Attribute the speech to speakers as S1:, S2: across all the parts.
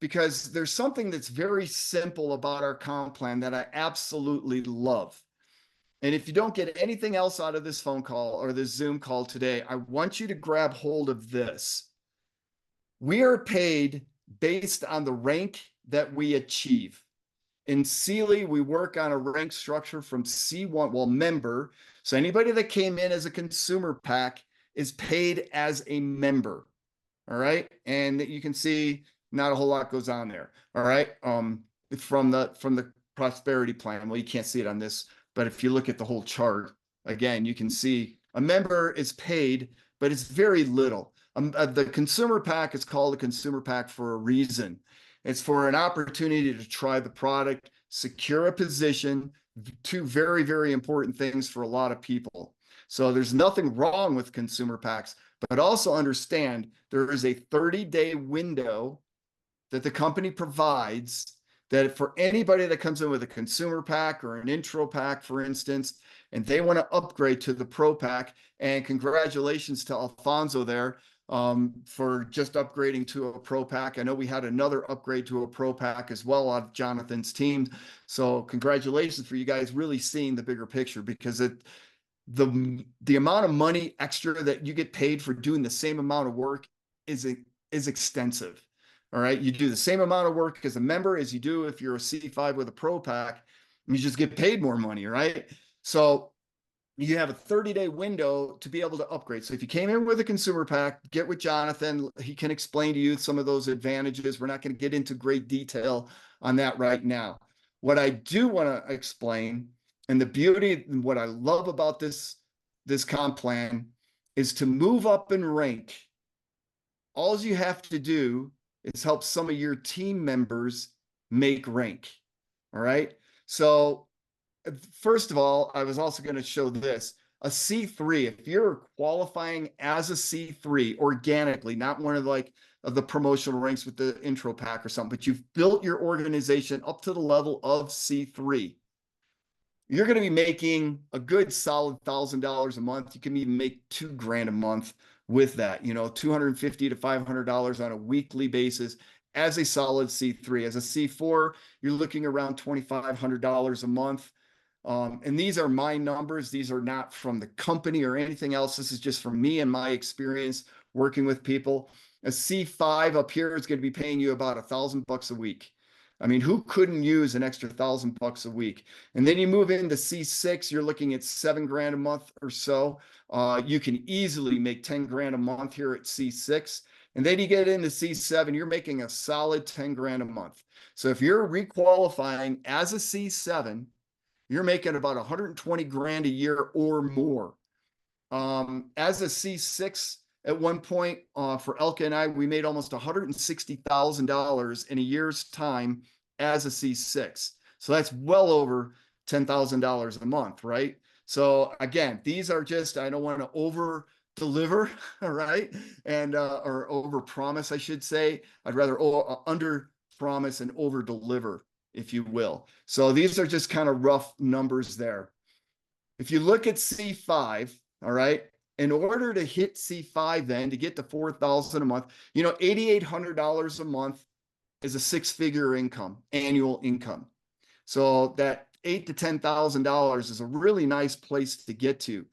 S1: because there's something that's very simple about our comp plan that I absolutely love. And if you don't get anything else out of this phone call or this Zoom call today, I want you to grab hold of this. We are paid based on the rank that we achieve. In CILI, we work on a rank structure from C1, well, member. So anybody that came in as a consumer pack is paid as a member. All right. And you can see not a whole lot goes on there. All right. From the prosperity plan. Well, you can't see it on this, but if you look at the whole chart, again, you can see a member is paid, but it's very little. The consumer pack is called a consumer pack for a reason. It's for an opportunity to try the product, secure a position, two very, very important things for a lot of people. So there's nothing wrong with consumer packs, but also understand there is a 30-day window that the company provides that for anybody that comes in with a consumer pack or an intro pack, for instance, and they want to upgrade to the pro pack. And congratulations to Alfonso there for just upgrading to a pro pack. I know we had another upgrade to a pro pack as well on Jonathan's team. So congratulations for you guys really seeing the bigger picture, because the amount of money extra that you get paid for doing the same amount of work is extensive. All right. You do the same amount of work as a member as you do if you're a C5 with a pro pack, you just get paid more money. Right. So you have a 30-day window to be able to upgrade. So if you came in with a consumer pack, get with Jonathan. He can explain to you some of those advantages. We're not going to get into great detail on that right now. What I do want to explain, and the beauty and what I love about this comp plan, is to move up in rank. All you have to do is help some of your team members make rank. All right. So first of all, I was also going to show this. A C3, if you're qualifying as a C3 organically, not one of the promotional ranks with the intro pack or something, but you've built your organization up to the level of C3, you're going to be making a good solid $1,000 a month. You can even make $2,000 a month with that, $250 to $500 on a weekly basis as a solid C3. As a C4, you're looking around $2,500 a month. And these are my numbers. These are not from the company or anything else. This is just from me and my experience working with people. A C5 up here is going to be paying you about $1,000 a week. I mean, who couldn't use an extra $1,000 a week? And then you move into C6, you're looking at $7,000 a month or so. You can easily make $10,000 a month here at C6. And then you get into C7, you're making a solid $10,000 a month. So if you're requalifying as a C7, you're making about $120,000 a year or more. As a C6, at one point for Elka and I, we made almost $160,000 in a year's time as a C6. So that's well over $10,000 a month, right? So again, these are just, I don't want to over deliver, all right? And, or over promise, I should say. I'd rather under promise and over deliver, if you will. So these are just kind of rough numbers there. If you look at C5, all right, in order to hit C5, then to get to $4,000 a month, $8,800 a month is a six-figure income, annual income. So that $8,000 to $10,000 is a really nice place to get to.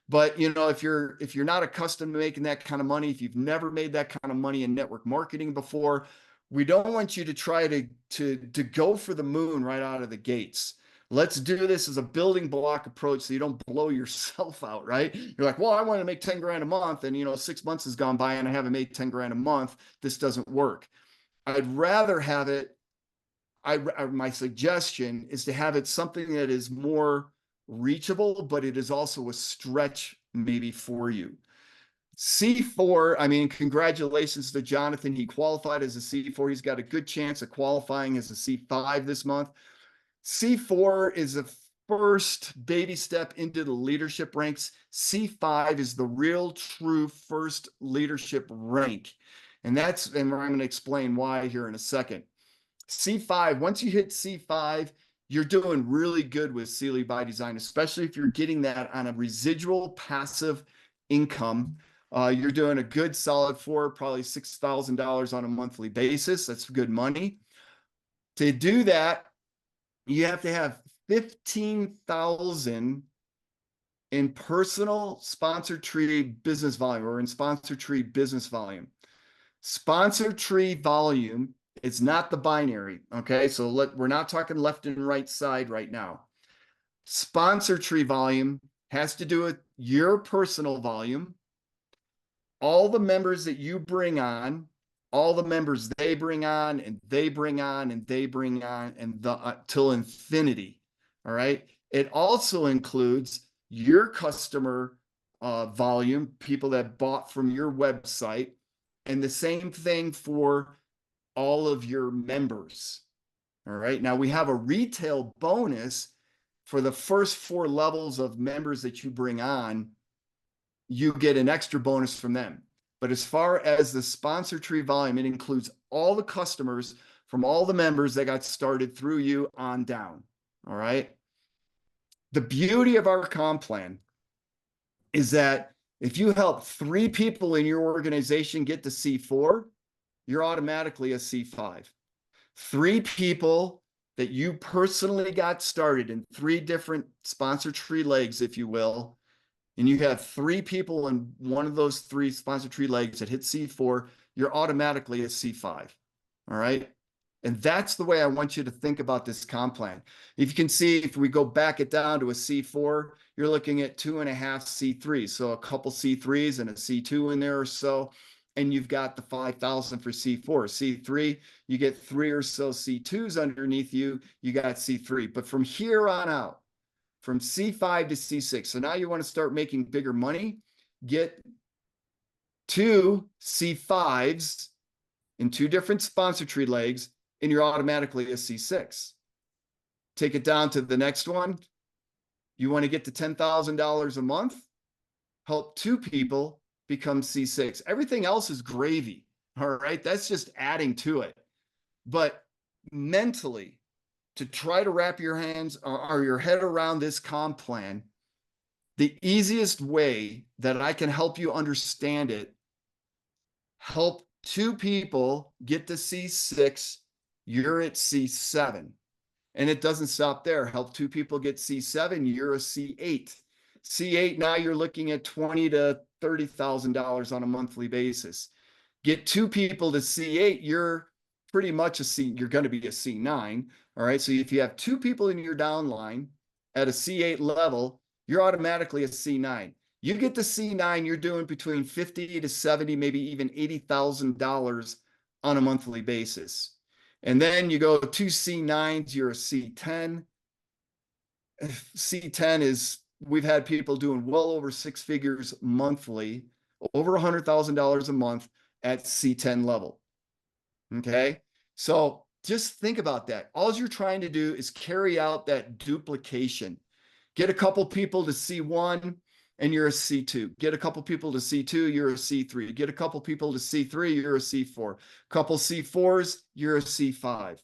S1: But if you're not accustomed to making that kind of money, if you've never made that kind of money in network marketing before, we don't want you to try to go for the moon right out of the gates. Let's do this as a building block approach so you don't blow yourself out, right? You're like, well, I want to make $10,000 a month, and 6 months has gone by and I haven't made $10,000 a month. This doesn't work. I'd rather have it. My suggestion is to have it something that is more reachable, but it is also a stretch maybe for you. C4, I mean, congratulations to Jonathan. He qualified as a C4. He's got a good chance of qualifying as a C5 this month. C4 is a first baby step into the leadership ranks. C5 is the real true first leadership rank. And I'm going to explain why here in a second. C5, once you hit C5, you're doing really good with CILI by design, especially if you're getting that on a residual passive income. You're doing a good solid four, probably $6,000 on a monthly basis. That's good money. To do that, you have to have 15,000 in personal sponsor tree business volume, or in sponsor tree business volume. Sponsor tree volume is not the binary. Okay. So we're not talking left and right side right now. Sponsor tree volume has to do with your personal volume, all the members that you bring on, all the members they bring on, and they bring on, and they bring on, and till infinity. All right. It also includes your customer volume, people that bought from your website, and the same thing for all of your members. All right. Now we have a retail bonus for the first 4 levels of members that you bring on. You get an extra bonus from them. But as far as the sponsor tree volume, it includes all the customers from all the members that got started through you on down. All right. The beauty of our comp plan is that if you help 3 people in your organization get to C4, you're automatically a C5. 3 people that you personally got started in 3 different sponsor tree legs, if you will, and you have 3 people in one of those 3 sponsor tree legs that hit C4, you're automatically a C5. All right. And that's the way I want you to think about this comp plan. If you can see, if we go back it down to a C4, you're looking at 2.5 C3s. So a couple C3s and a C2 in there or so. And you've got the 5,000 for C4. C3, you get 3 or so C2s underneath you. You got C3. But from here on out, from C5 to C6. So now you want to start making bigger money, get 2 C5s in 2 different sponsor tree legs, and you're automatically a C6. Take it down to the next one. You want to get to $10,000 a month, help 2 people become C6. Everything else is gravy. All right. That's just adding to it. But mentally, to try to wrap your hands or your head around this comp plan, the easiest way that I can help you understand it, help 2 people get to C6, you're at C7. And it doesn't stop there. Help 2 people get C7, you're a C8. C8, now you're looking at $20,000 to $30,000 on a monthly basis. Get 2 people to C8, you're pretty much a C, you're going to be a C9. All right. So if you have 2 people in your downline at a C8 level, you're automatically a C9. You get to C9, you're doing between 50 to 70, maybe even $80,000 on a monthly basis. And then you go 2 C9s, you're a C10. C10 is, we've had people doing well over 6 figures monthly, over $100,000 a month at C10 level. Okay. So just think about that. All you're trying to do is carry out that duplication. Get a couple people to C1 and you're a C2. Get a couple people to C2, you're a C3. Get a couple people to C3, you're a C4. Couple C4s, you're a C5.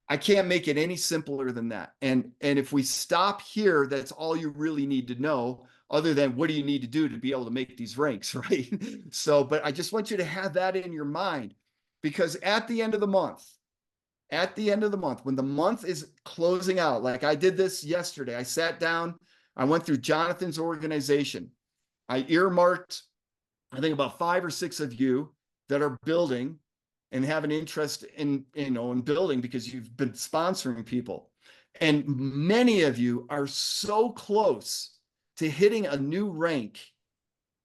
S1: I can't make it any simpler than that. And if we stop here, that's all you really need to know, other than what do you need to do to be able to make these ranks, right? So, but I just want you to have that in your mind, because at the end of the month, when the month is closing out, like I did this yesterday, I sat down, I went through Jonathan's organization. I earmarked, I think, about 5 or 6 of you that are building and have an interest in, in building, because you've been sponsoring people. And many of you are so close to hitting a new rank.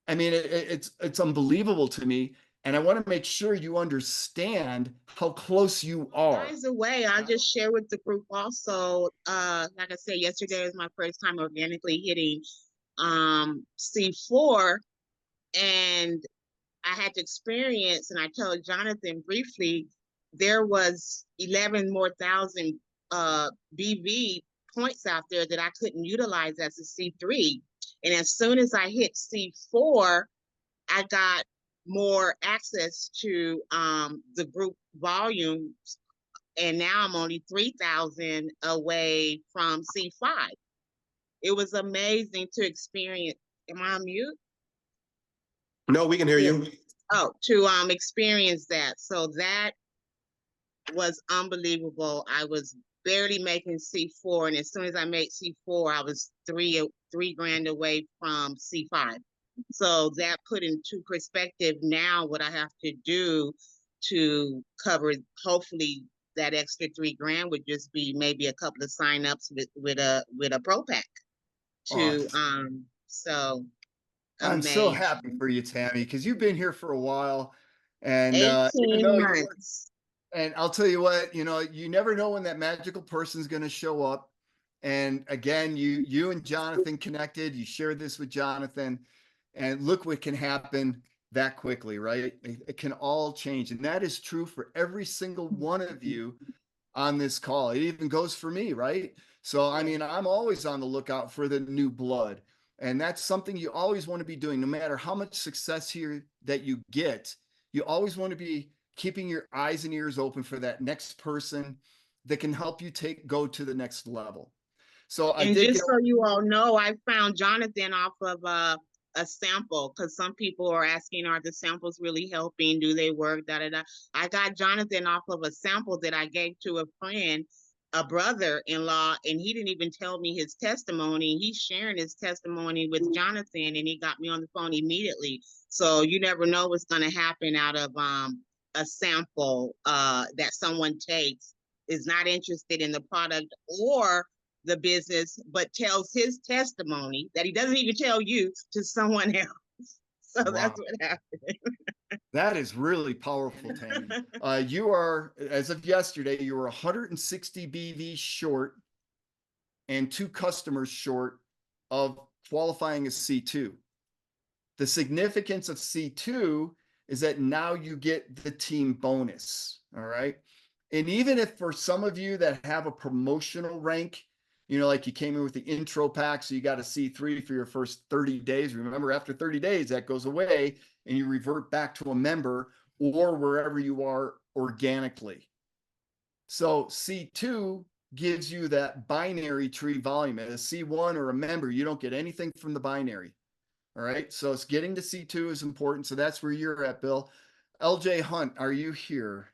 S1: I mean, it's unbelievable to me. And I want to make sure you understand how close you are.
S2: By the way, I just share with the group also, like I said, yesterday was my first time organically hitting C4, and I had to experience, and I told Jonathan briefly, there was 11 more thousand BV points out there that I couldn't utilize as a C3. And as soon as I hit C4, I got more access to the group volume, and now I'm only 3,000 away from C5. It was amazing to experience. Am I on mute?
S3: No, we can hear you.
S2: Oh, to experience that. So that was unbelievable. I was barely making C4, and as soon as I made C4, I was three grand away from C5. So that put into perspective now what I have to do to cover, hopefully that extra 3 grand would just be maybe a couple of signups with a pro pack to so
S1: I'm so
S2: amazing.
S1: happy for you, Tammy, because you've been here for a while, and
S2: 18
S1: months.
S2: months.
S1: And I'll tell you what, you never know when that magical person's going to show up. And again, you and Jonathan connected. You shared this with Jonathan, and look what can happen that quickly, right? It can all change, and that is true for every single one of you on this call. It even goes for me, right? So, I mean, I'm always on the lookout for the new blood. And that's something you always want to be doing, no matter how much success here that you get. You always want to be keeping your eyes and ears open for that next person that can help you go to the next level. So I
S2: And
S1: did
S2: just so you all know, I found Jonathan off of a sample, because some people are asking, are the samples really helping? Do they work? Da da da. I got Jonathan off of a sample that I gave to a friend, a brother-in-law, and he didn't even tell me his testimony. He's sharing his testimony with Jonathan, and he got me on the phone immediately. So you never know what's going to happen out of a sample that someone takes, is not interested in the product or the business, but tells his testimony that he doesn't even tell you, to someone else. So
S1: Wow.
S2: that's what happened.
S1: That is really powerful, Tammy. You are, as of yesterday, you were 160 BV short and 2 customers short of qualifying as C2. The significance of C2 is that now you get the team bonus. All right. And even if for some of you that have a promotional rank, like you came in with the intro pack, so you got a C3 for your first 30 days. Remember, after 30 days, that goes away and you revert back to a member or wherever you are organically. So C2 gives you that binary tree volume. At a C1 or a member, you don't get anything from the binary. All right. So it's getting to C2 is important. So that's where you're at, Bill. LJ Hunt, are you here?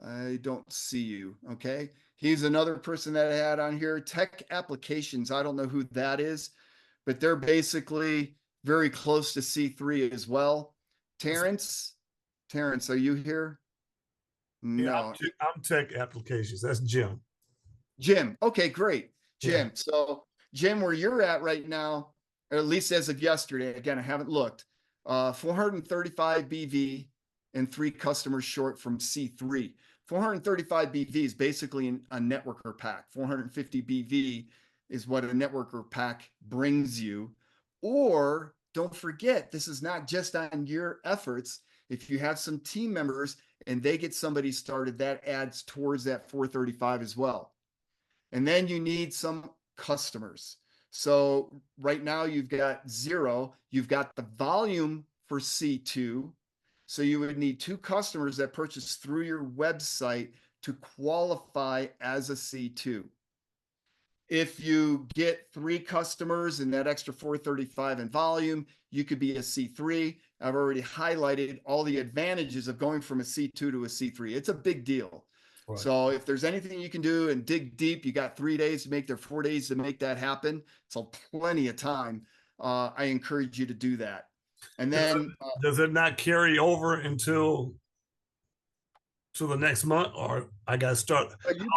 S1: I don't see you. Okay. He's another person that I had on here. Tech Applications. I don't know who that is, but they're basically very close to C3 as well. Terrence, are you here? No.
S4: Yeah, I'm Tech Applications. That's Jim.
S1: Jim. Okay, great. Jim.
S4: Yeah.
S1: So Jim, where you're at right now, or at least as of yesterday, again, I haven't looked, 435 BV and 3 customers short from C3. 435 BV is basically a networker pack. 450 BV is what a networker pack brings you. Or don't forget, this is not just on your efforts. If you have some team members and they get somebody started, that adds towards that 435 as well. And then you need some customers. So right now you've got 0, you've got the volume for C2. So you would need 2 customers that purchase through your website to qualify as a C2. If you get 3 customers and that extra 435 in volume, you could be a C3. I've already highlighted all the advantages of going from a C2 to a C3. It's a big deal. Right. So if there's anything you can do and dig deep, you got 3 days to make 4 days to make that happen. So plenty of time. I encourage you to do that. And then
S4: does it not carry over until to the next month, or I got to start?
S1: You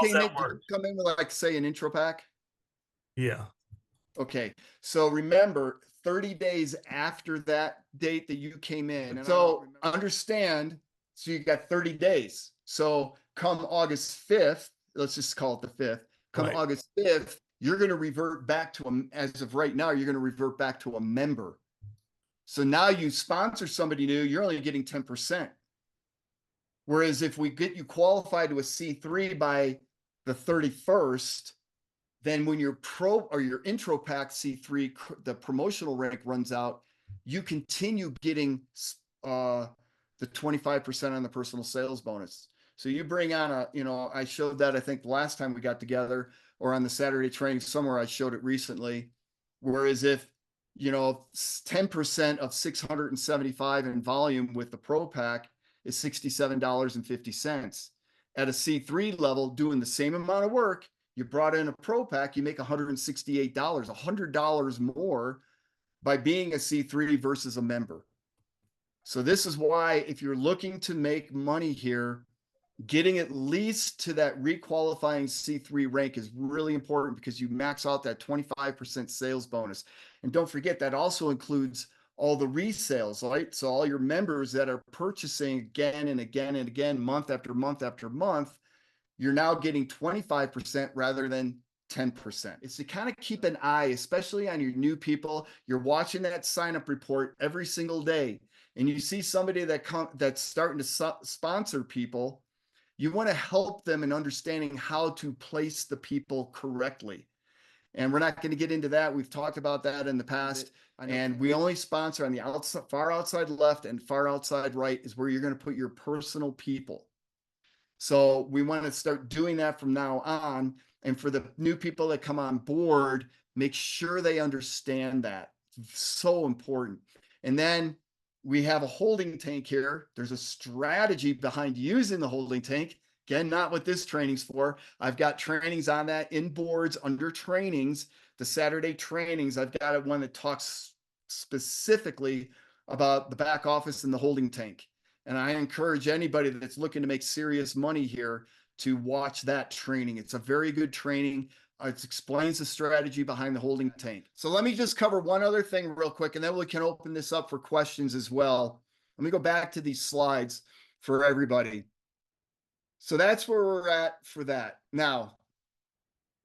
S1: come in with, like, say, an intro pack?
S4: Yeah.
S1: Okay. So remember, 30 days after that date that you came in. So understand, so you got 30 days. So come August 5th, let's just call it the 5th. Come right. August 5th, you're going to revert back to as of right now, you're going to revert back to a member. So now you sponsor somebody new, you're only getting 10%. Whereas if we get you qualified to a C3 by the 31st, then when your pro or your intro pack C3, the promotional rank runs out, you continue getting the 25% on the personal sales bonus. So you bring on I showed that, I think, last time we got together, or on the Saturday training somewhere, I showed it recently. Whereas if 10% of 675 in volume with the Pro Pack is $67.50. At a C3 level, doing the same amount of work, you brought in a Pro Pack, you make $168, $100 more by being a C3 versus a member. So this is why, if you're looking to make money here, getting at least to that requalifying C3 rank is really important, because you max out that 25% sales bonus. And don't forget, that also includes all the resales, right? So all your members that are purchasing again and again and again, month after month after month, you're now getting 25% rather than 10%. It's to kind of keep an eye, especially on your new people. You're watching that sign up report every single day, and you see somebody that's starting to sponsor people. You want to help them in understanding how to place the people correctly. And we're not going to get into that. We've talked about that in the past. And we only sponsor on the outside, far outside left and far outside right is where you're going to put your personal people. So we want to start doing that from now on. And for the new people that come on board, make sure they understand that. It's so important. And then we have a holding tank here. There's a strategy behind using the holding tank. Again, not what this training's for. I've got trainings on that in boards under trainings, the Saturday trainings. I've got one that talks specifically about the back office and the holding tank. And I encourage anybody that's looking to make serious money here to watch that training. It's a very good training. It explains the strategy behind the holding tank. So let me just cover one other thing real quick, and then we can open this up for questions as well. Let me go back to these slides for everybody. So that's where we're at for that. Now,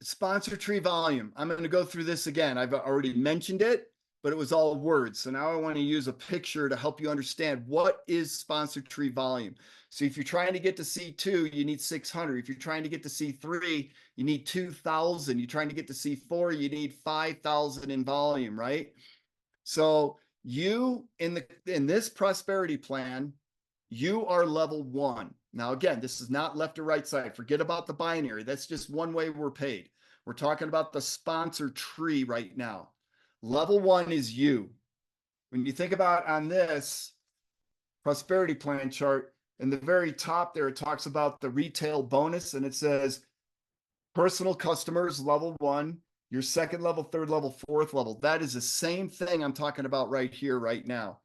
S1: sponsor tree volume. I'm going to go through this again. I've already mentioned it, but it was all words. So now I want to use a picture to help you understand what is sponsor tree volume. So if you're trying to get to C2, you need 600. If you're trying to get to C3, you need 2,000. You're trying to get to C4, you need 5,000 in volume, right? So you, in this prosperity plan, you are level 1. Now, again, this is not left or right side. Forget about the binary. That's just one way we're paid. We're talking about the sponsor tree right now. Level 1 is you. When you think about on this prosperity plan chart, in the very top there, it talks about the retail bonus, and it says personal customers, level 1, your second level, third level, fourth level. That is the same thing I'm talking about right here, right now.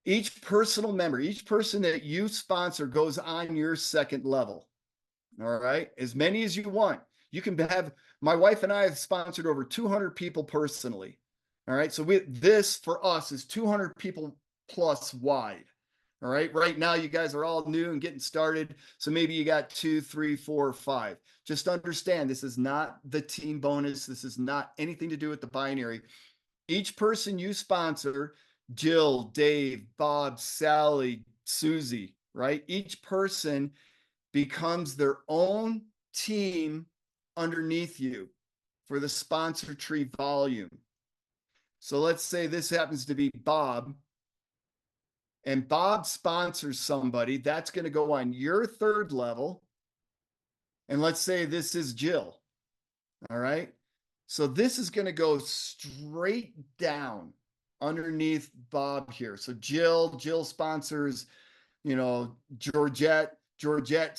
S1: Each personal member, each person that you sponsor goes on your second level. All right. As many as you want. You can have, my wife and I have sponsored over 200 people personally. All right. So this for us is 200 people plus wide. All right. Right now, you guys are all new and getting started. So maybe you got 2, 3, 4, 5. Just understand, this is not the team bonus. This is not anything to do with the binary. Each person you sponsor, Jill, Dave, Bob, Sally, Susie, right? Each person becomes their own team underneath you for the sponsor tree volume. So let's say this happens to be Bob, and Bob sponsors somebody. That's going to go on your third level. And let's say this is Jill. All right. So this is going to go straight down underneath Bob here. So Jill sponsors, Georgette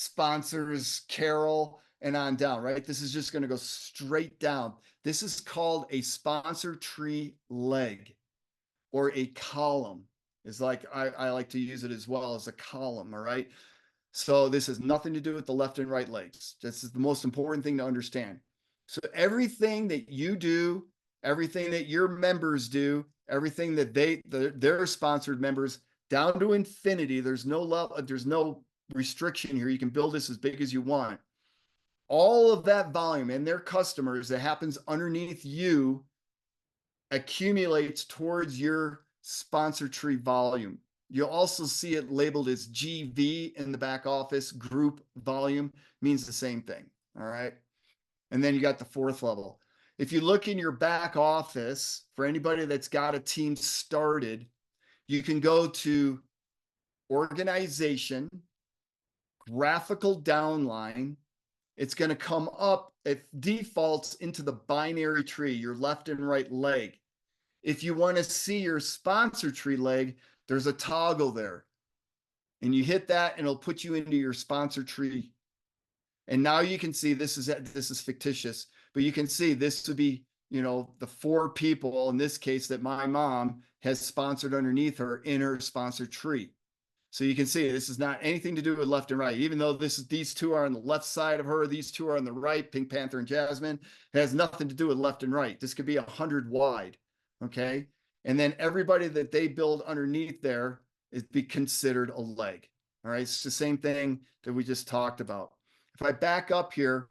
S1: sponsors Carol, and on down, right? This is just going to go straight down. This is called a sponsor tree leg, or a column. Is like, I like to use it as well as a column. All right. So this has nothing to do with the left and right legs. This is the most important thing to understand. So everything that you do, everything that your members do, everything that their sponsored members, down to infinity, there's no love, there's no restriction here. You can build this as big as you want. All of that volume and their customers that happens underneath you accumulates towards your sponsor tree volume. You'll also see it labeled as GV in the back office. Group volume means the same thing. All right. And then you got the fourth level. If you look in your back office, for anybody that's got a team started, you can go to organization, graphical downline. It's going to come up, it defaults into the binary tree, your left and right leg. If you want to see your sponsor tree leg, there's a toggle there. And you hit that and it'll put you into your sponsor tree. And now you can see this is fictitious, but you can see this would be, you know, the 4 people in this case that my mom has sponsored underneath her in her sponsor tree. So you can see this is not anything to do with left and right, even though these 2 are on the left side of her, these 2 are on the right, Pink Panther and Jasmine. It has nothing to do with left and right. This could be 100 wide, okay? And then everybody that they build underneath there is be considered a leg, all right? It's the same thing that we just talked about. If I back up here,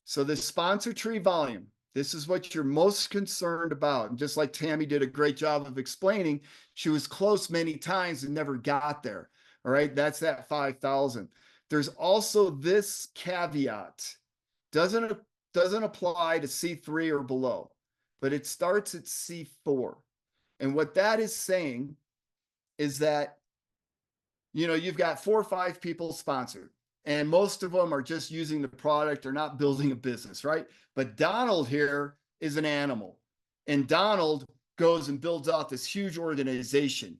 S1: so this sponsor tree volume, this is what you're most concerned about. And just like Tammy did a great job of explaining, she was close many times and never got there. All right, that's that 5,000. There's also this caveat. Doesn't apply to C3 or below, but it starts at C4. And what that is saying is that, you know, you've got 4 or 5 people sponsored, and most of them are just using the product. They're not building a business, right? But Donald here is an animal, and Donald goes and builds out this huge organization.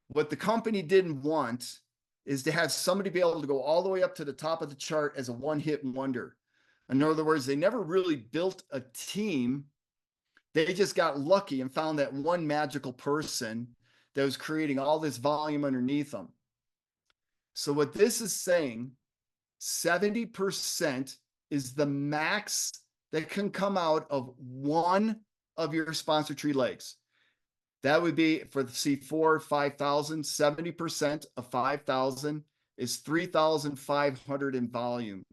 S1: What the company didn't want is to have somebody be able to go all the way up to the top of the chart as a one-hit wonder. In other words, they never really built a team. They just got lucky and found that one magical person that was creating all this volume underneath them. So what this is saying, 70% is the max that can come out of one of your sponsor tree legs. That would be for the C4, 5,000, 70% of 5,000 is 3,500 in volume.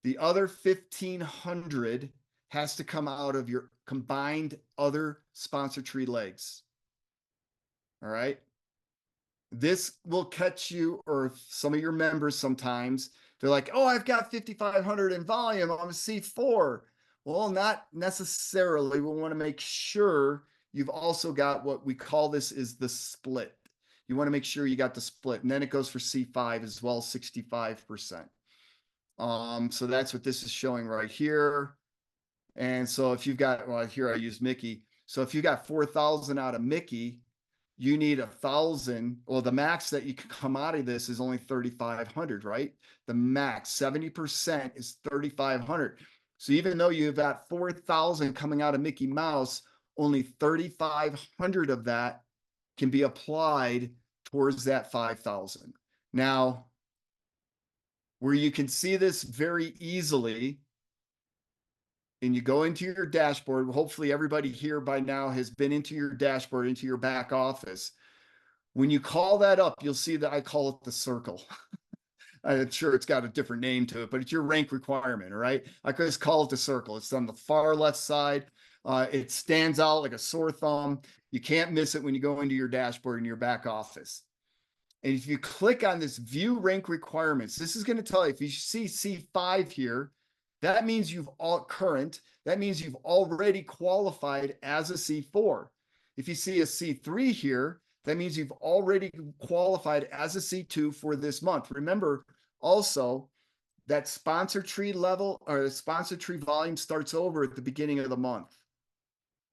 S1: The other 1,500 has to come out of your combined other sponsor tree legs. All right. This will catch you, or some of your members sometimes, they're like, oh, I've got 5,500 in volume. I'm a C4. Well, not necessarily. We want to make sure you've also got what we call this is the split. You want to make sure you got the split. And then it goes for C5 as well, 65%. So that's what this is showing right here. And so if you've got, well, here I use Mickey. So if you got 4,000 out of Mickey, you need 1,000. Well, the max that you can come out of this is only 3,500, right? The max 70% is 3,500. So even though you've got 4,000 coming out of Mickey Mouse, only 3,500 of that can be applied towards that 5,000. Now, where you can see this very easily, and you go into your dashboard, hopefully everybody here by now has been into your dashboard, into your back office. When you call that up, you'll see that I call it the circle. I'm sure it's got a different name to it, but it's your rank requirement, all right? I could just call it the circle. It's on the far left side. It stands out like a sore thumb. You can't miss it when you go into your dashboard in your back office. And if you click on this view rank requirements, this is going to tell you, if you see C5 here, that means that means you've already qualified as a C4. If you see a C3 here, that means you've already qualified as a C2 for this month. Remember also that sponsor tree level, or the sponsor tree volume, starts over at the beginning of the month.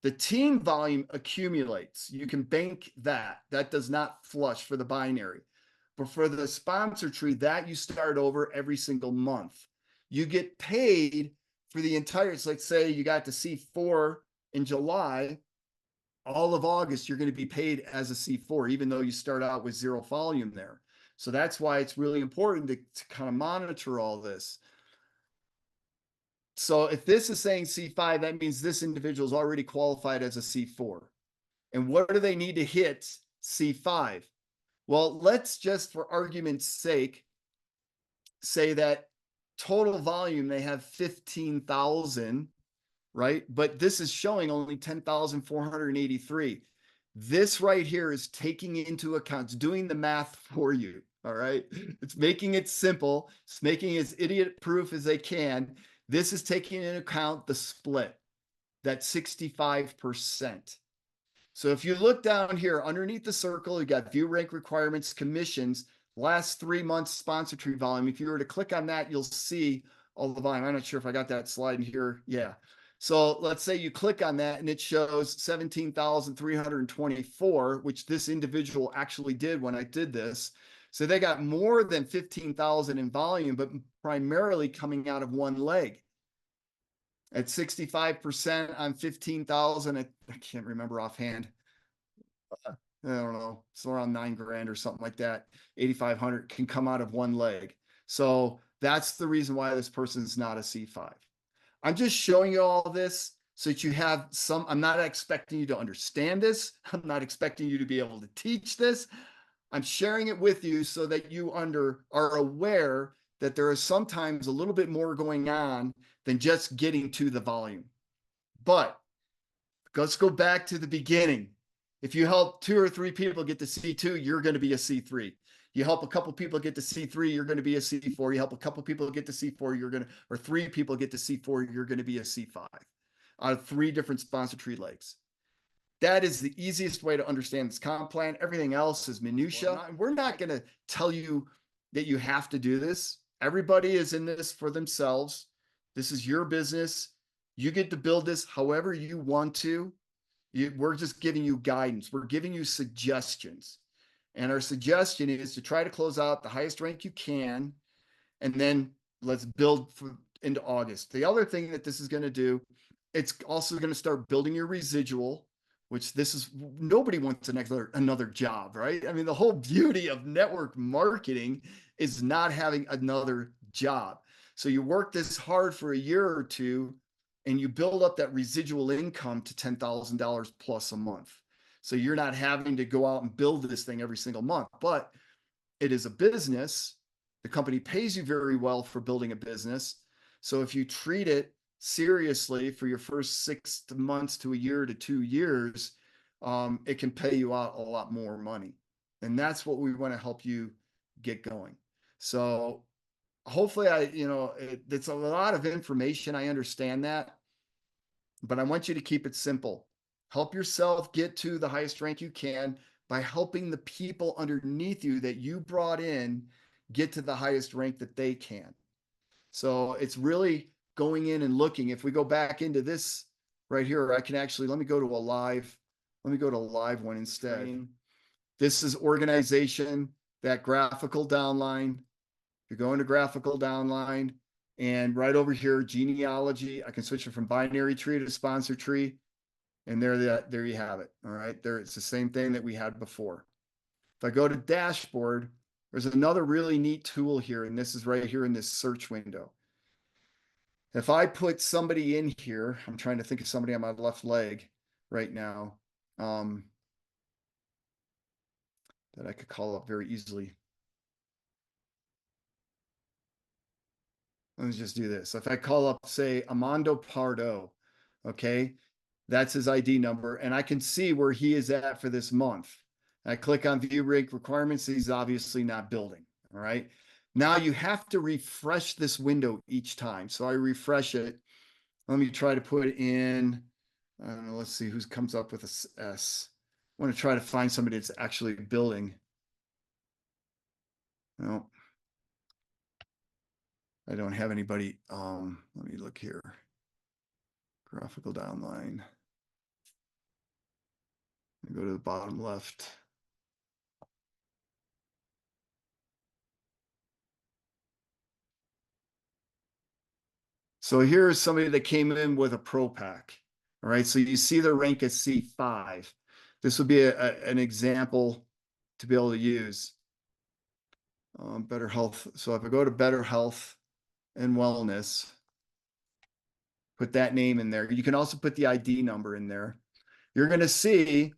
S1: The team volume accumulates. You can bank that. That does not flush for the binary. But for the sponsor tree, that you start over every single month. You get paid for the entire, so let's say you got to C4 in July, all of August, you're going to be paid as a C4, even though you start out with 0 volume there. So that's why it's really important to kind of monitor all this. So if this is saying C5, that means this individual is already qualified as a C4. And what do they need to hit C5? Well, let's just, for argument's sake, say that total volume, they have 15,000, right? But this is showing only 10,483. This right here is taking into account, it's doing the math for you, all right? It's making it simple. It's making it as idiot-proof as they can. This is taking into account the split, that 65%. So if you look down here underneath the circle, you got view rank requirements, commissions, last 3 months sponsor tree volume. If you were to click on that, you'll see all the volume. I'm not sure if I got that slide in here. Yeah. So let's say you click on that and it shows 17,324, which this individual actually did when I did this. So they got more than 15,000 in volume, but primarily coming out of one leg. At 65% on 15,000, I can't remember offhand. I don't know, it's around 9 grand or something like that. 8,500 can come out of one leg. So that's the reason why this person's not a C5. I'm just showing you all this so that you have some. I'm not expecting you to understand this. I'm not expecting you to be able to teach this. I'm sharing it with you so that you are aware that there is sometimes a little bit more going on than just getting to the volume. But let's go back to the beginning. If you help 2 or 3 people get to C2, you're going to be a C3. You help a couple people get to C3, you're going to be a C4. You help a couple people get to C4, you're going to, or 3 people get to C4, you're going to be a C5 out of 3 different sponsor tree legs. That is the easiest way to understand this comp plan. Everything else is minutia. We're not going to tell you that you have to do this. Everybody is in this for themselves. This is your business. You get to build this however you want to. We're just giving you guidance. We're giving you suggestions. And our suggestion is to try to close out the highest rank you can, and then let's build into August. The other thing that this is going to do, it's also going to start building your residual, which this is, nobody wants another job, right? I mean, the whole beauty of network marketing is not having another job. So you work this hard for a year or two, and you build up that residual income to $10,000 plus a month. So you're not having to go out and build this thing every single month, but it is a business. The company pays you very well for building a business. So if you treat it seriously for your first 6 months to a year to 2 years, it can pay you out a lot more money. And that's what we want to help you get going. So hopefully it's a lot of information. I understand that, but I want you to keep it simple. Help yourself get to the highest rank you can by helping the people underneath you that you brought in get to the highest rank that they can. So it's really going in and looking. If we go back into this right here, I can actually, let me go to a live one instead. This is organization, that graphical downline. You're going to graphical downline, and right over here, genealogy. I can switch it from binary tree to sponsor tree. And there you have it. All right. There, it's the same thing that we had before. If I go to dashboard, there's another really neat tool here, and this is right here in this search window. If I put somebody in here, I'm trying to think of somebody on my left leg right now, that I could call up very easily. Let me just do this. If I call up, say, Amando Pardo, okay, that's his ID number, and I can see where he is at for this month. I click on view rank requirements. He's obviously not building. All right. Now you have to refresh this window each time. So I refresh it. Let me try to put in, I don't know, let's see who comes up with a S. I want to try to find somebody that's actually building. No, I don't have anybody. Let me look here. Graphical downline. Go to the bottom left. So here's somebody that came in with a pro pack. All right, so you see their rank as C5. This would be an example to be able to use. Better health. So if I go to better health and wellness, put that name in there. You can also put the ID number in there. You're going to see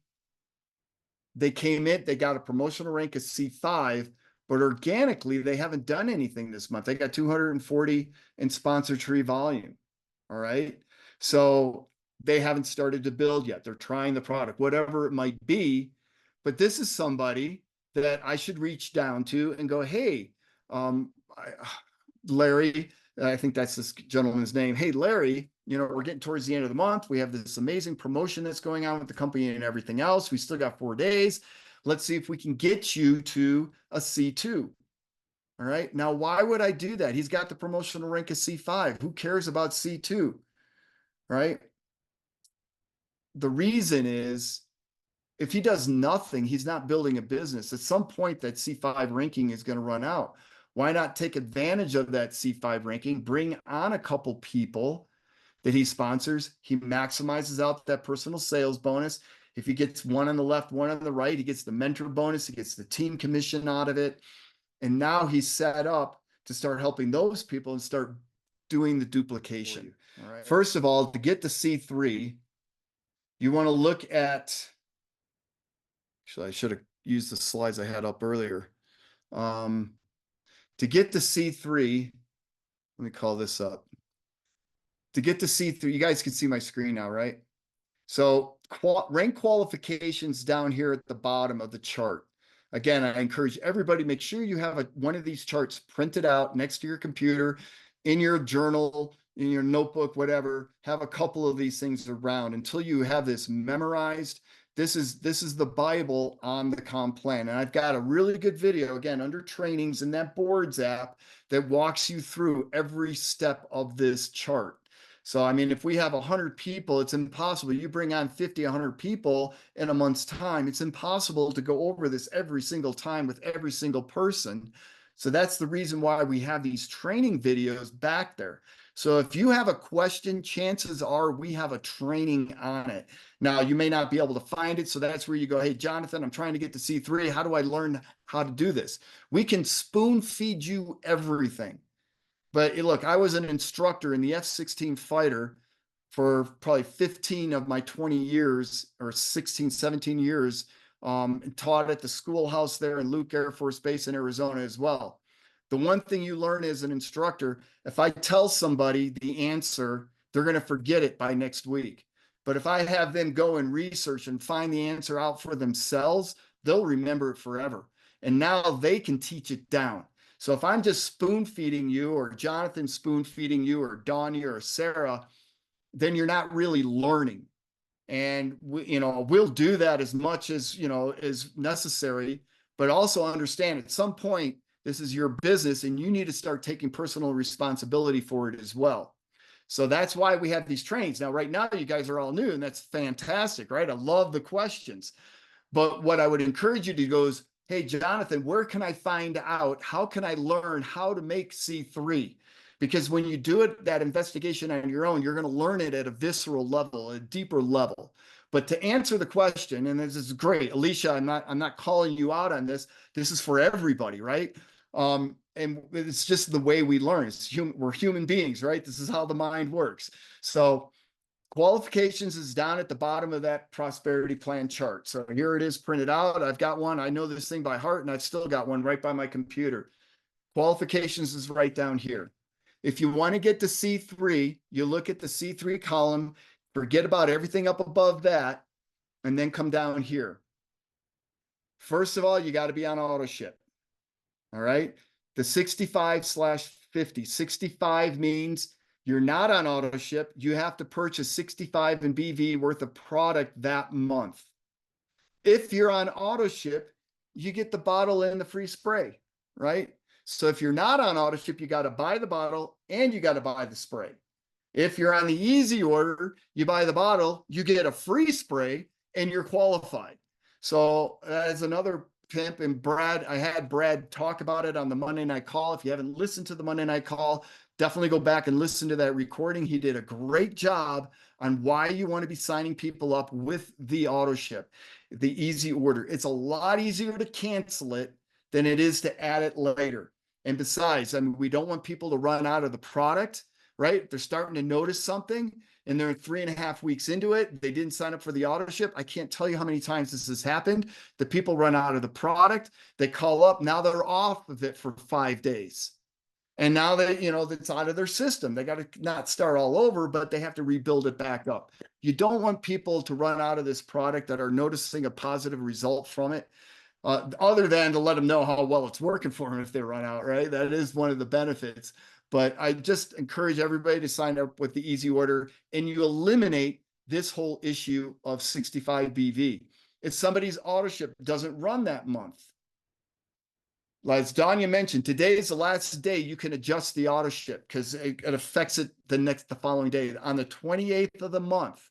S1: they came in, they got a promotional rank of C5, but organically, they haven't done anything this month. They got 240 in sponsor tree volume. All right. So they haven't started to build yet. They're trying the product, whatever it might be. But this is somebody that I should reach down to and go, hey, Larry, I think that's this gentleman's name. Hey, Larry, we're getting towards the end of the month. We have this amazing promotion that's going on with the company and everything else. We still got 4 days. Let's see if we can get you to a C2. All right. Now, why would I do that? He's got the promotional rank of C5. Who cares about C2? right? The reason is if he does nothing, he's not building a business. At some point, that C5 ranking is going to run out. Why not take advantage of that C5 ranking, bring on a couple people that he sponsors? He maximizes out that personal sales bonus. If he gets one on the left, one on the right, he gets the mentor bonus, he gets the team commission out of it. And now he's set up to start helping those people and start doing the duplication. All right. First of all, to get to C3, you want to look at, actually, I should have used the slides I had up earlier. To get to C3, let me call this up. To get to C3, you guys can see my screen now, right? So rank qualifications down here at the bottom of the chart. Again, I encourage everybody, make sure you have one of these charts printed out next to your computer, in your journal, in your notebook, whatever. Have a couple of these things around until you have this memorized. This is the Bible on the comp plan. And I've got a really good video, again, under trainings in that boards app that walks you through every step of this chart. So, I mean, if we have 100 people, it's impossible. You bring on 50, 100 people in a month's time. It's impossible to go over this every single time with every single person. So that's the reason why we have these training videos back there. So if you have a question, chances are we have a training on it. Now, you may not be able to find it. So that's where you go, hey, Jonathan, I'm trying to get to C3. How do I learn how to do this? We can spoon feed you everything. But look, I was an instructor in the F-16 fighter for probably 15 of my 20 years, or 16, 17 years, taught at the schoolhouse there in Luke Air Force Base in Arizona as well. The one thing you learn as an instructor, if I tell somebody the answer, they're going to forget it by next week. But if I have them go and research and find the answer out for themselves, they'll remember it forever. And now they can teach it down. So if I'm just spoon feeding you, or Jonathan spoon feeding you, or Donnie or Sarah, then you're not really learning. And we'll do that as much as, as necessary, but also understand at some point, this is your business and you need to start taking personal responsibility for it as well. So that's why we have these trainings. Now, right now, you guys are all new and that's fantastic, right? I love the questions. But what I would encourage you to go is, hey, Jonathan, where can I find out? How can I learn how to make C3? Because when you do it, that investigation on your own, you're going to learn it at a visceral level, a deeper level. But to answer the question, and this is great, Alicia, I'm not calling you out on this. This is for everybody, right? And it's just the way we learn. We're human beings, right? This is how the mind works. So qualifications is down at the bottom of that prosperity plan chart. So here it is printed out. I've got one. I know this thing by heart, and I've still got one right by my computer. Qualifications is right down here. If you want to get to C3, you look at the C3 column, forget about everything up above that, and then come down here. First of all, you got to be on auto ship. All right. The 65/50. 65 means you're not on auto ship. You have to purchase 65 in BV worth of product that month. If you're on auto ship, you get the bottle and the free spray, right? So if you're not on auto ship, you got to buy the bottle and you got to buy the spray. If you're on the easy order, you buy the bottle, you get a free spray, and you're qualified. So as another pimp, and Brad, I had Brad talk about it on the Monday Night Call. If you haven't listened to the Monday Night Call, definitely go back and listen to that recording. He did a great job on why you want to be signing people up with the auto ship, the easy order. It's a lot easier to cancel it than it is to add it later. And besides, I mean, we don't want people to run out of the product, right? They're starting to notice something and they're 3.5 weeks into it. They didn't sign up for the auto ship. I can't tell you how many times this has happened. The people run out of the product. They call up. Now they're off of it for 5 days. And now that, that's out of their system. They got to not start all over, but they have to rebuild it back up. You don't want people to run out of this product that are noticing a positive result from it. Other than to let them know how well it's working for them if they run out, right? That is one of the benefits. But I just encourage everybody to sign up with the easy order, and you eliminate this whole issue of 65 BV. If somebody's auto ship doesn't run that month, As Danya mentioned, today is the last day you can adjust the auto ship because it affects it the following day. On the 28th of the month,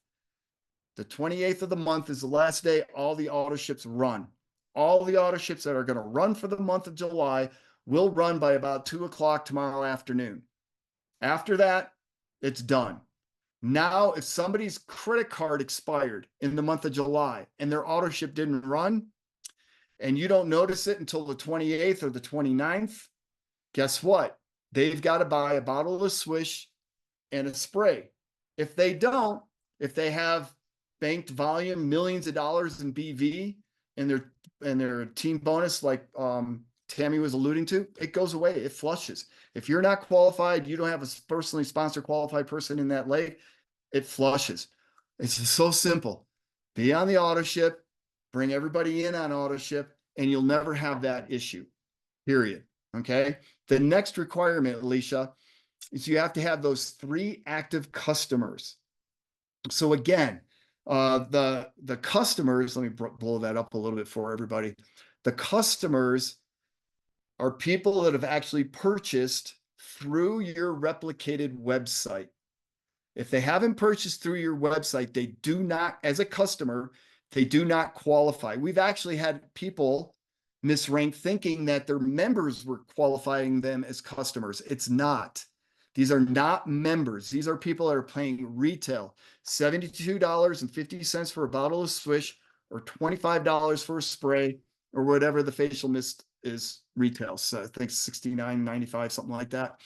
S1: the 28th of the month is the last day all the auto ships run. All the auto ships that are going to run for the month of July will run by about 2 o'clock tomorrow afternoon. After that, it's done. Now, if somebody's credit card expired in the month of July and their auto ship didn't run, and you don't notice it until the 28th or the 29th, guess what? They've got to buy a bottle of Swish and a spray. If they don't, if they have banked volume, millions of dollars in BV and their team bonus, like Tammy was alluding to, it goes away. It flushes. If you're not qualified, you don't have a personally sponsored qualified person in that leg, it flushes. It's just so simple. Be on the auto ship, bring everybody in on auto ship, and you'll never have that issue, period. Okay. The next requirement, Alicia, is you have to have those 3 active customers. So again, the customers, let me blow that up a little bit for everybody. The customers are people that have actually purchased through your replicated website. If they haven't purchased through your website, they do not, as a customer, they do not qualify. We've actually had people misrank thinking that their members were qualifying them as customers. It's not. These are not members. These are people that are paying retail, $72.50 for a bottle of Swish or $25 for a spray or whatever the facial mist is retail. So I think $69.95, something like that.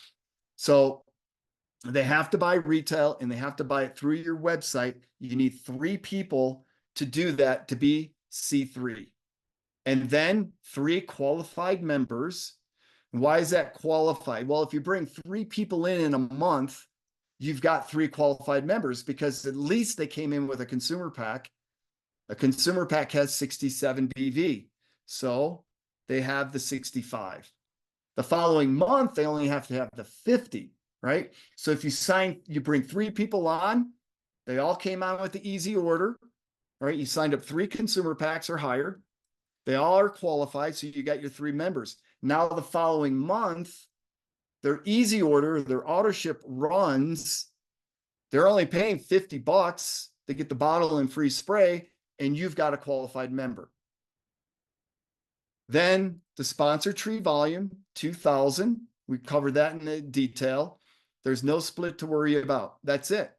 S1: So they have to buy retail and they have to buy it through your website. You need 3 people to do that to be C3. And then 3 qualified members. Why is that qualified? Well, if you bring 3 people in a month, you've got 3 qualified members because at least they came in with a consumer pack. A consumer pack has 67 BV. So they have the 65. The following month, they only have to have the 50, right? So if you bring 3 people on, they all came on with the easy order, right? You signed up 3 consumer packs or higher. They all are qualified, so you got your 3 members. Now the following month, their easy order, their auto ship runs, they're only paying $50. They get the bottle and free spray, and you've got a qualified member. Then the sponsor tree volume, 2,000. We covered that in the detail. There's no split to worry about. That's it.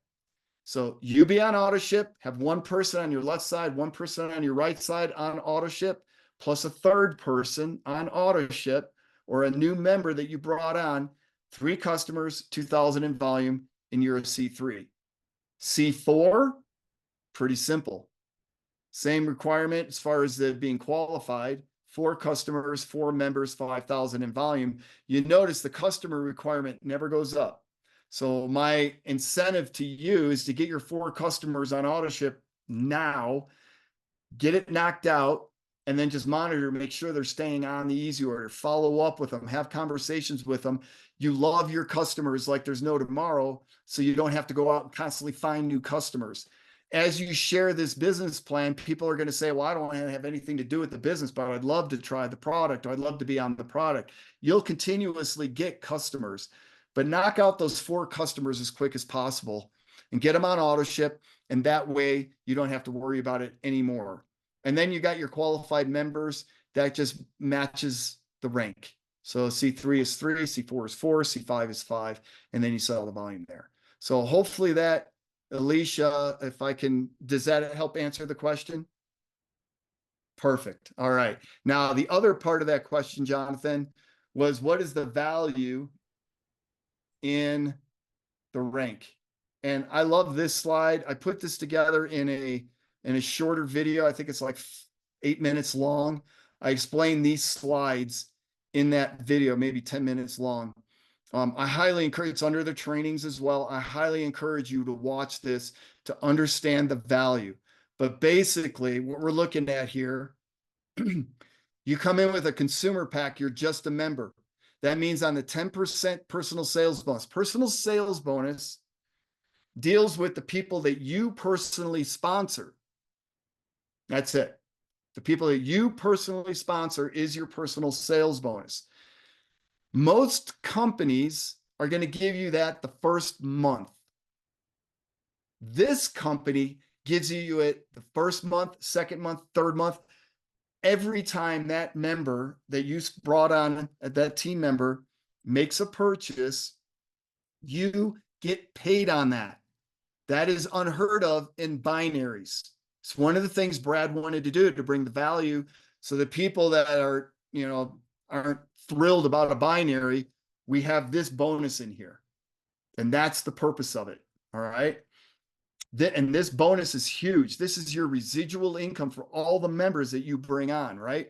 S1: So you be on auto ship, have 1 person on your left side, 1 person on your right side on auto ship, plus a 3rd person on auto ship or a new member that you brought on, 3 customers, 2,000 in volume, and you're a C3. C4, pretty simple. Same requirement as far as the being qualified, 4 customers, 4 members, 5,000 in volume. You notice the customer requirement never goes up. So my incentive to you is to get your 4 customers on auto ship now, get it knocked out, and then just monitor, make sure they're staying on the easy order, follow up with them, have conversations with them. You love your customers like there's no tomorrow, so you don't have to go out and constantly find new customers. As you share this business plan, people are going to say, well, I don't have anything to do with the business, but I'd love to try the product, or I'd love to be on the product. You'll continuously get customers, but knock out those 4 customers as quick as possible and get them on auto ship. And that way you don't have to worry about it anymore. And then you got your qualified members that just matches the rank. So C3 is 3, C4 is 4, C5 is 5, and then you sell the volume there. So hopefully that, Alicia, if I can, does that help answer the question? Perfect. All right. Now, the other part of that question, Jonathan, was what is the value in the rank? And I love this slide. I put this together in a shorter video. I think it's like 8 minutes long. I explain these slides in that video, maybe 10 minutes long. I highly encourage, it's under the trainings as well. I highly encourage you to watch this to understand the value. But basically what we're looking at here, you come in with a consumer pack, you're just a member. That means on the 10% personal sales bonus deals with the people that you personally sponsor. That's it. The people that you personally sponsor is your personal sales bonus. Most companies are going to give you that the first month. This company gives you it the first month, second month, third month. Every time that member that you brought on, that team member makes a purchase, you get paid on that. That is unheard of in binaries. It's one of the things Brad wanted to do to bring the value so that people that are, aren't thrilled about a binary, we have this bonus in here. And that's the purpose of it. All right. And this bonus is huge. This is your residual income for all the members that you bring on, right?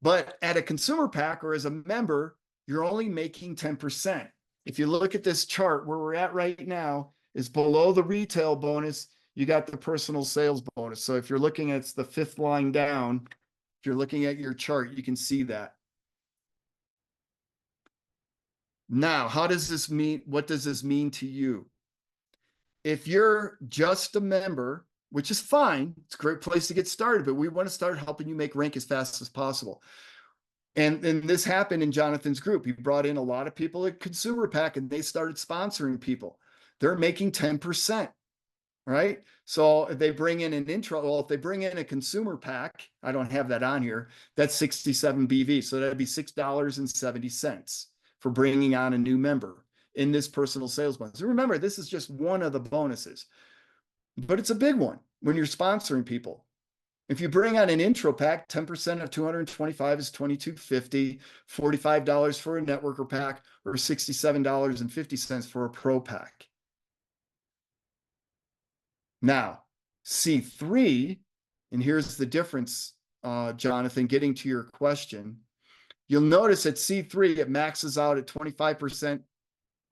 S1: But at a consumer pack or as a member, you're only making 10%. If you look at this chart, where we're at right now is below the retail bonus, you got the personal sales bonus. So if you're looking at the fifth line down, if you're looking at your chart, you can see that. Now, how does this mean? What does this mean to you? If you're just a member, which is fine, it's a great place to get started, but we want to start helping you make rank as fast as possible. And this happened in Jonathan's group. He brought in a lot of people at Consumer Pack and they started sponsoring people. They're making 10%, right? So if they bring in an intro, well, if they bring in a Consumer Pack, I don't have that on here, that's 67 BV. So that'd be $6.70 for bringing on a new member in this personal sales bonus. And remember, this is just one of the bonuses, but it's a big one when you're sponsoring people. If you bring on an intro pack, 10% of 225 is $22.50, $45 for a networker pack, or $67.50 for a pro pack. Now, C3, and here's the difference, Jonathan, getting to your question. You'll notice at C3, it maxes out at 25%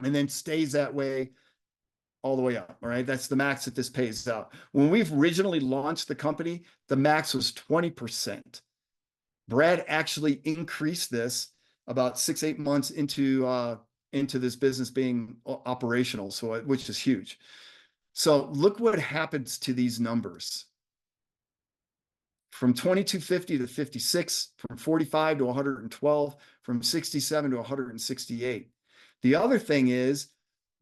S1: and then stays that way all the way up. All right. That's the max that this pays out. When we've originally launched the company, the max was 20%. Brad actually increased this about 6-8 months into this business being operational. So, which is huge. So look what happens to these numbers. From 2250 to 56, from 45 to 112, from 67 to 168. The other thing is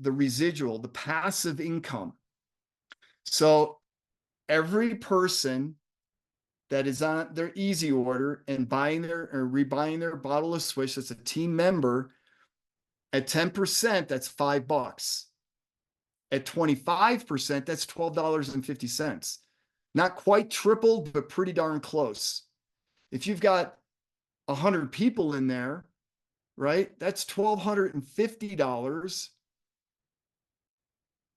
S1: the residual, the passive income. So every person that is on their easy order and buying their or rebuying their bottle of Swish, that's a team member, at 10%, that's $5. At 25%, that's $12.50. Not quite tripled, but pretty darn close. If you've got 100 people in there, right, that's $1,250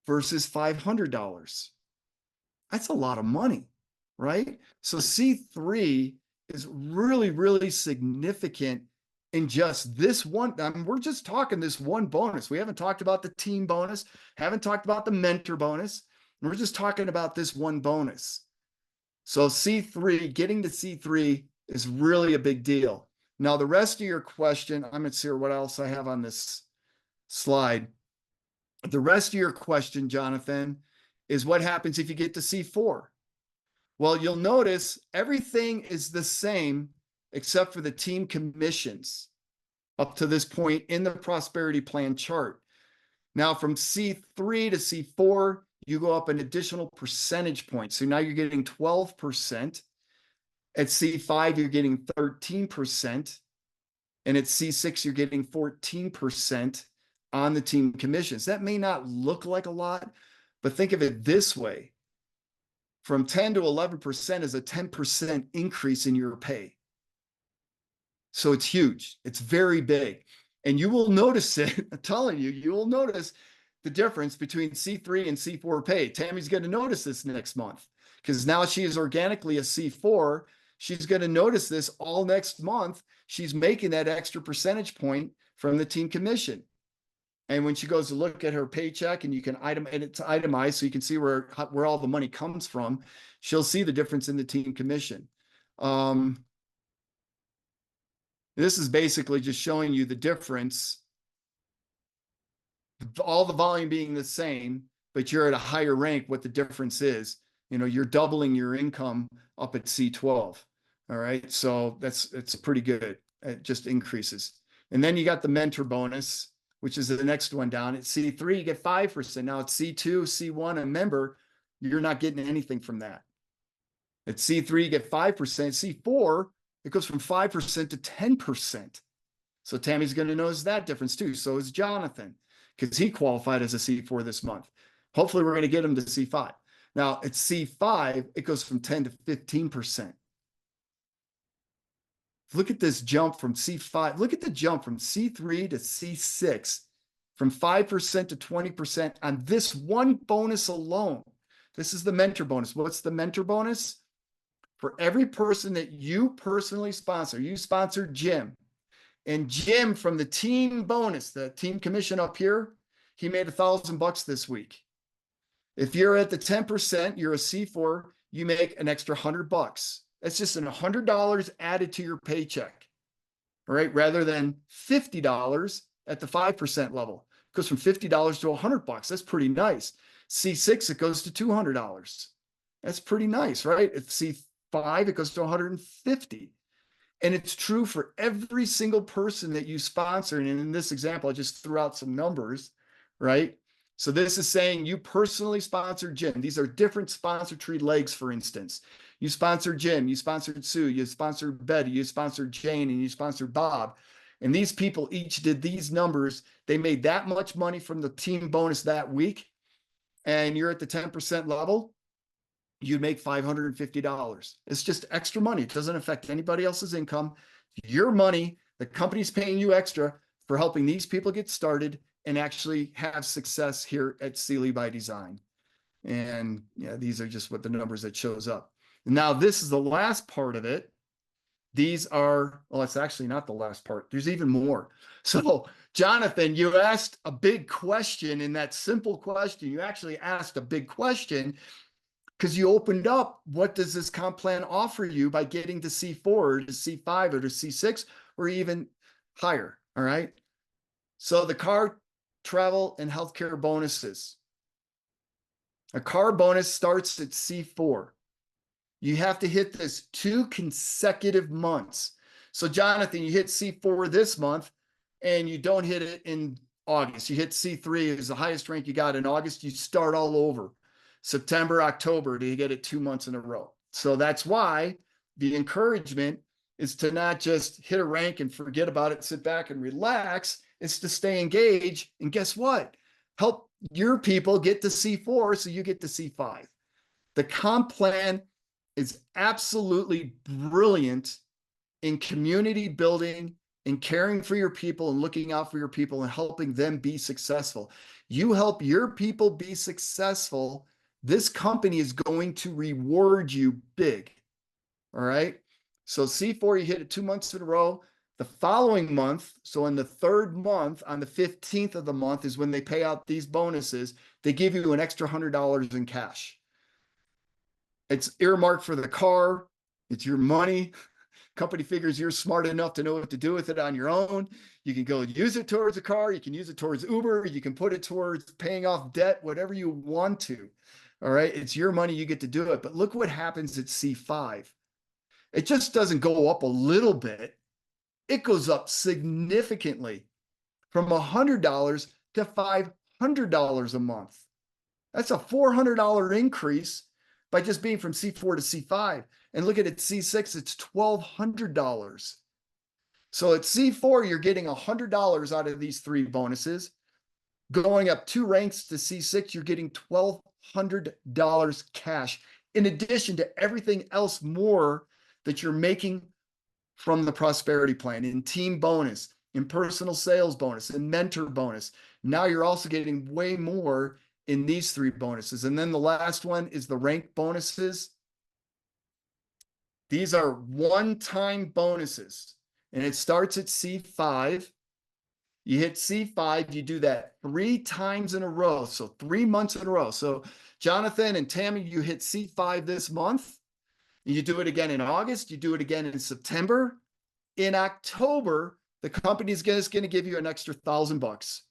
S1: versus $500. That's a lot of money, right? So C3 is really, really significant in just this one. I mean, we're just talking this one bonus. We haven't talked about the team bonus, haven't talked about the mentor bonus. We're just talking about this one bonus. So C3, getting to C3 is really a big deal. Now, the rest of your question, I'm going to see what else I have on this slide. The rest of your question, Jonathan, is what happens if you get to C4? Well, you'll notice everything is the same except for the team commissions up to this point in the prosperity plan chart. Now, from C3 to C4, you go up an additional percentage point. So now you're getting 12%. At C5, you're getting 13%. And at C6, you're getting 14% on the team commissions. That may not look like a lot, but think of it this way. From 10 to 11% is a 10% increase in your pay. So it's huge. It's very big. And you will notice it, I'm telling you, you will notice the difference between C3 and C4 pay. Tammy's going to notice this next month because now she is organically a C4. She's going to notice this all next month. She's making that extra percentage point from the team commission. And when she goes to look at her paycheck and you can and it's itemized so you can see where all the money comes from, she'll see the difference in the team commission. This is basically just showing you the difference, all the volume being the same, but you're at a higher rank, what the difference is. you're doubling your income up at C12. All right. So it's pretty good. It just increases. And then you got the mentor bonus, which is the next one down. At C3, you get 5%. Now at C2, C1, a member, you're not getting anything from that. At C3, you get 5%. C4, it goes from 5% to 10%. So Tammy's going to notice that difference too. So is Jonathan, because he qualified as a C4 this month. Hopefully we're going to get him to C5. Now at C5, it goes from 10 to 15%. Look at this jump from C5. Look at the jump from C3 to C6, from 5% to 20% on this one bonus alone. This is the mentor bonus. What's the mentor bonus? For every person that you personally sponsor, you sponsor Jim. And Jim from the team bonus, the team commission up here, he made $1,000 this week. If you're at the 10%, you're a C4, you make an extra $100. That's just $100 added to your paycheck, all right? Rather than $50 at the 5% level. It goes from $50 to $100. That's pretty nice. C6, it goes to $200. That's pretty nice, right? At C5, it goes to $150. And it's true for every single person that you sponsor. And in this example, I just threw out some numbers, right? So this is saying you personally sponsor Jim. These are different sponsor tree legs, for instance. You sponsored Jim, you sponsored Sue, you sponsored Betty, you sponsored Jane, and you sponsored Bob. And these people each did these numbers. They made that much money from the team bonus that week. And you're at the 10% level, you'd make $550. It's just extra money. It doesn't affect anybody else's income. Your money, the company's paying you extra for helping these people get started and actually have success here at CILI by Design. And yeah, these are just what the numbers that shows up. Now, this is the last part of it. These are, well, it's actually not the last part. There's even more. So, Jonathan, you asked a big question in that simple question. You actually asked a big question because you opened up, what does this comp plan offer you by getting to C4 or to C5 or to C6 or even higher, all right? So the car, travel, and healthcare bonuses. A car bonus starts at C4. You have to hit this 2 consecutive months. So Jonathan, you hit C4 this month and you don't hit it in August. You hit C3 is the highest rank you got in August. You start all over. September, October, do you get it 2 months in a row? So that's why the encouragement is to not just hit a rank and forget about it, sit back and relax. It's to stay engaged. And guess what? Help your people get to C4 so you get to C5. The comp plan is absolutely brilliant in community building and caring for your people and looking out for your people and helping them be successful. You help your people be successful, this company is going to reward you big. All right. So C4, you hit it 2 months in a row. The following month, so in the third month, on the 15th of the month is when they pay out these bonuses. They give you an extra $100 in cash. It's earmarked for the car. It's your money. Company figures you're smart enough to know what to do with it on your own. You can go use it towards a car. You can use it towards Uber. You can put it towards paying off debt, whatever you want to. All right. It's your money. You get to do it. But look what happens at C5. It just doesn't go up a little bit. It goes up significantly from $100 to $500 a month. That's a $400 increase by just being from C4 to C5. And look at it, C6, it's $1,200. So at C4, you're getting $100 out of these 3 bonuses. Going up 2 ranks to C6, you're getting $1,200 cash, in addition to everything else more that you're making from the prosperity plan, in team bonus, in personal sales bonus, in mentor bonus. Now you're also getting way more in these 3 bonuses. And then the last one is the rank bonuses. These are one-time bonuses, and it starts at C5. You hit C5, you do that 3 times in a row, so 3 months in a row. So Jonathan and Tammy, you hit C5 this month. You do it again in August. You do it again in September. In October, the company is just going to give you an extra $1,000.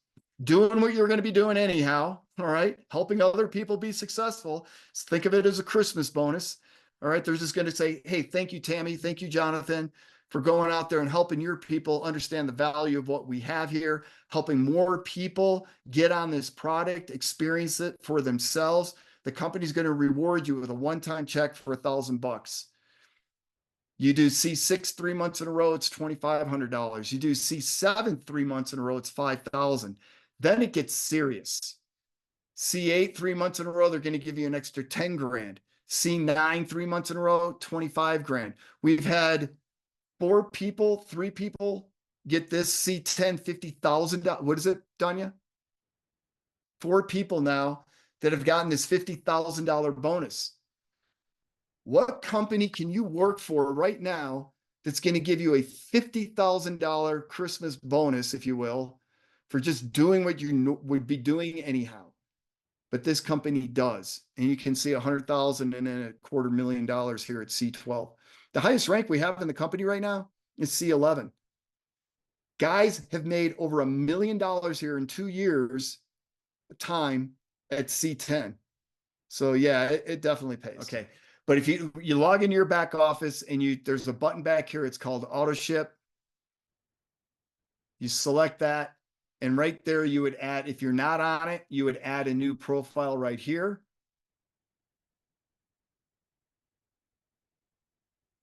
S1: doing what you're going to be doing anyhow. All right. Helping other people be successful. Think of it as a Christmas bonus. All right. They're just going to say, hey, thank you, Tammy. Thank you, Jonathan, for going out there and helping your people understand the value of what we have here, helping more people get on this product, experience it for themselves. The company's going to reward you with a one-time check for $1,000. You do C6 3 months in a row, it's $2,500. You do C7 3 months in a row, it's $5,000. Then it gets serious. C8 3 months in a row, they're going to give you an extra 10 grand. C9 3 months in a row, 25 grand. We've had 3 people get this C10 $50,000. What is it, Danya? 4 people now that have gotten this $50,000 bonus. What company can you work for right now that's going to give you a $50,000 Christmas bonus, if you will, for just doing what you would be doing anyhow? But this company does. And you can see $100,000 and then $250,000 here at C12. The highest rank we have in the company right now is C11. Guys have made over $1 million here in 2 years time at C10. So yeah, it definitely pays. Okay. But if you log into your back office and there's a button back here, it's called auto ship. You select that, and right there you would add, if you're not on it, you would add a new profile right here.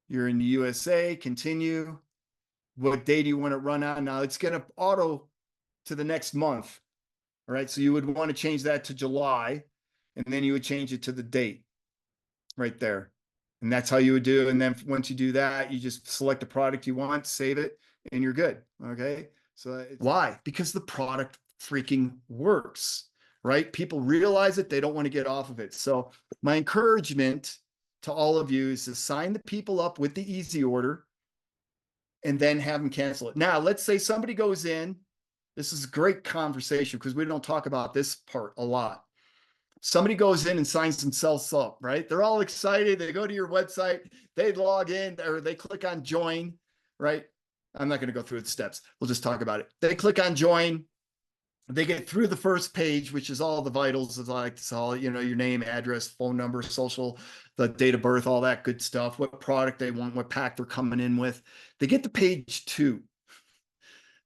S1: You're in the USA, continue. What day do you want to run on? Now it's going to auto to the next month. All right. So you would want to change that to July, and then you would change it to the date right there. And that's how you would do. And then once you do that, you just select the product you want, save it, and you're good. Okay. So why? Because the product freaking works, right? People realize it. They don't want to get off of it. So my encouragement to all of you is to sign the people up with the easy order and then have them cancel it. Now, let's say somebody goes in. This is a great conversation because we don't talk about this part a lot. Somebody goes in and signs themselves up, right? They're all excited. They go to your website, they log in, or they click on join, right? I'm not going to go through the steps. We'll just talk about it. They click on join. They get through the first page, which is all the vitals, is like all, your name, address, phone number, social, the date of birth, all that good stuff, what product they want, what pack they're coming in with. They get to page 2.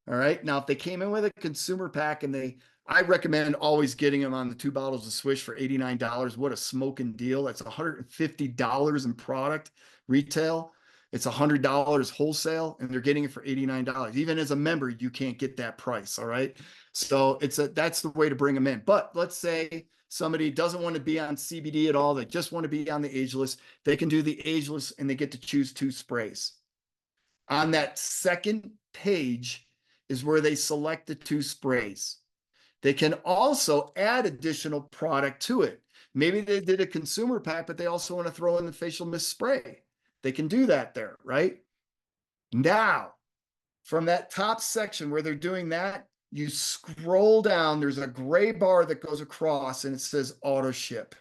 S1: All right. Now, if they came in with a consumer pack and I recommend always getting them on the 2 bottles of Swish for $89. What a smoking deal. That's $150 in product retail. It's $100 wholesale, and they're getting it for $89. Even as a member, you can't get that price. All right. So that's the way to bring them in. But let's say somebody doesn't want to be on CBD at all. They just want to be on the ageless. They can do the ageless, and they get to choose 2 sprays. On that second page is where they select the 2 sprays. They can also add additional product to it. Maybe they did a consumer pack, but they also want to throw in the facial mist spray. They can do that there, right? Now, from that top section where they're doing that, you scroll down, there's a gray bar that goes across and it says auto ship.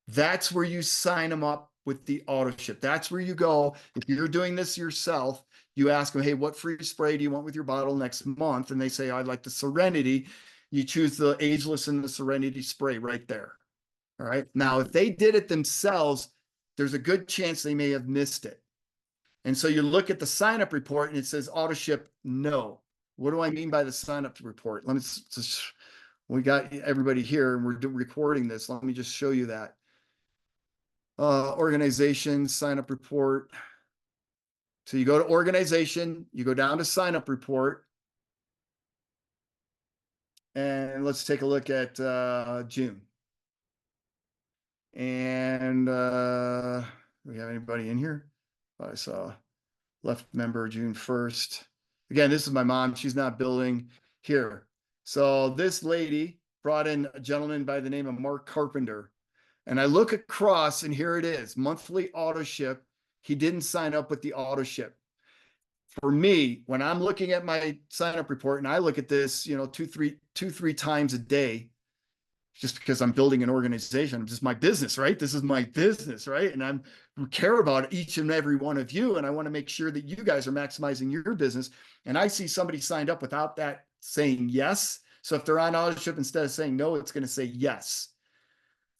S1: That's where you sign them up with the auto ship. That's where you go. If you're doing this yourself, you ask them, hey, what free spray do you want with your bottle next month? And they say, I'd like the Serenity. You choose the ageless and the Serenity spray right there. All right. Now, if they did it themselves, there's a good chance they may have missed it. And so you look at the sign up report and it says auto ship no. What do I mean by the sign up report? Let me just, we got everybody here and we're recording this. Let me just show you that. Organization sign up report. So you go to organization, you go down to sign up report. And let's take a look at June. And do we have anybody in here? I saw left member June 1st. Again, this is my mom. She's not building here. So this lady brought in a gentleman by the name of Mark Carpenter. And I look across and here it is, monthly auto ship. He didn't sign up with the auto ship. For me, when I'm looking at my sign up report and I look at this, 2-3 times a day, just because I'm building an organization, this is my business, right? This is my business, right? And I care about each and every one of you. And I want to make sure that you guys are maximizing your business. And I see somebody signed up without that saying yes. So if they're on auto ship, instead of saying no, it's going to say yes.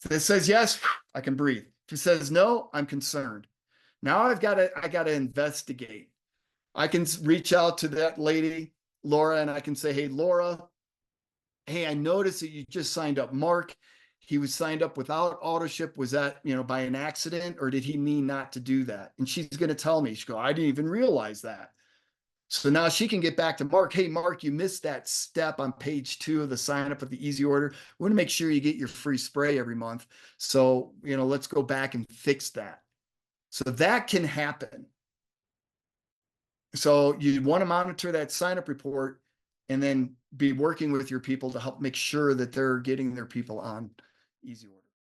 S1: If it says yes, I can breathe. If it says no, I'm concerned. Now I got to investigate. I can reach out to that lady, Laura, and I can say, hey, Laura, hey, I noticed that you just signed up Mark. He was signed up without auto ship. Was that, by an accident, or did he mean not to do that? And she's going to tell me, she go, I didn't even realize that. So now she can get back to Mark. Hey, Mark, you missed that step on page 2 of the sign up with the easy order. We want to make sure you get your free spray every month. So, let's go back and fix that. So that can happen. So you want to monitor that sign up report and then be working with your people to help make sure that they're getting their people on easy order.